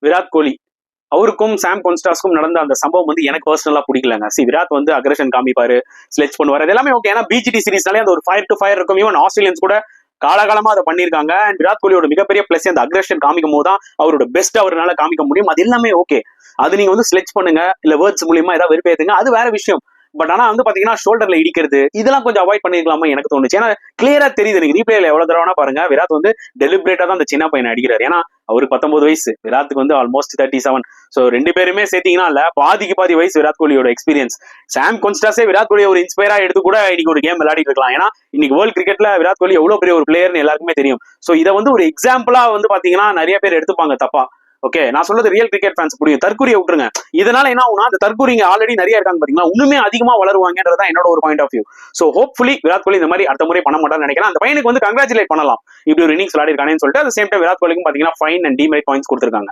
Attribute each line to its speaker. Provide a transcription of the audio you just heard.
Speaker 1: விராட் கோலி அவருக்கும் சாம் கொன்ஸ்டாஸ்க்கும் நடந்த அந்த சம்பவம் வந்து எனக்கு பர்சனலா பிடிக்கலங்க. விராட் வந்து அக்ரஷன் காமிப்பாரு, ஸ்லெச் பண்ணுவாரு, அது எல்லாமே ஓகே. ஏன்னா பிஜிடி சீரிஸ்னாலே அந்த ஒரு ஃபயர் டு ஃபயர் இருக்கும். ஈவன் ஆஸ்திரேலியன்ஸ் கூட காலகாலமா அதை பண்ணிருக்காங்க. அண்ட் விராட் கோலியோட மிகப்பெரிய பிளஸ் அந்த அக்ரஷன் காமிக்கும் போது தான் அவரோட பெஸ்ட் அவரால் காமிக்க முடியும். அது எல்லாமே ஓகே. அது நீங்க வந்து ஸ்லெச் பண்ணுங்க, இல்ல வேர்ட்ஸ் மூலியமா ஏதாவது வெறுப்பேத்துங்க, அது வேற விஷயம். பட் ஆனா வந்து பாத்தீங்கன்னா ஷோல்டர்ல இடிக்கிறது இதெல்லாம் கொஞ்சம் அவாய்ட் பண்ணிருக்கலாமா எனக்கு தோணுச்சு. ஏன்னா கிளியரா தெரியுது, நீங்க ரீப்ளேல எவ்வளவு தடவை பாருங்க, விராட் வந்து டெலிபரேட்டா தான் அந்த சின்ன பையனை அடிக்கிறாரு. ஏன்னா அவருக்கு 19 வயசு, விராட்டுக்கு வந்து ஆல்மோஸ்ட் 37. சோ ரெண்டு பேருமே சேர்த்தீங்கன்னா இல்ல பாதிக்கு பாதி வயசு விராட் கோலியோட எக்ஸ்பீரியன்ஸ். சாம் கொன்ஸ்டாஸே விராட் கோலியை ஒரு இன்ஸ்பயரா எடுத்து கூட இன்னைக்கு ஒரு கேம் விளையாடிட்டு இருக்கலாம். ஏன்னா இன்னைக்கு வேர்ல்டு கிரிக்கெட்ல விராட் கோலி எவ்வளவு பெரிய ஒரு பிளேயர்னு எல்லாருக்குமே தெரியும். சோ இதை வந்து ஒரு எக்ஸாம்பிளா வந்து பாத்தீங்கன்னா நிறைய பேர் எடுத்துப்பாங்க தப்பா. ஓகே, நான் சொல்றது ரியல் கிரிக்கெட் ஃபேன்ஸ் புரியும். தற்கூரியை விட்டுருங்க. இதனால என்ன ஆகும்னா அந்த தற்கூரிங்க ஆல்ரெடி நிறைய இருக்காங்க பாத்தீங்களா, இன்னுமே அதிகமா வளருவாங்கன்றதான் என்னோட ஒரு point of view. So hopefully Virat Kohli இந்த மாதிரி அடுத்த முறை பண்ண மாட்டான்னு நினைக்கிறேன். அந்த பையனுக்கு வந்து கங்க்ராச்சுலேட் பண்ணலாம், இப்படி ஒரு இன்னிங்ஸ் விளையாடி இருக்கானேன்னு சொல்லிட்டு. அந்த சேம் டைம் விராட் கோலிக்கும் பாத்தீங்கன்னா ஃபைன் அண்ட் டிமெரிட் பாயிண்ட்ஸ் கொடுத்துருக்காங்க.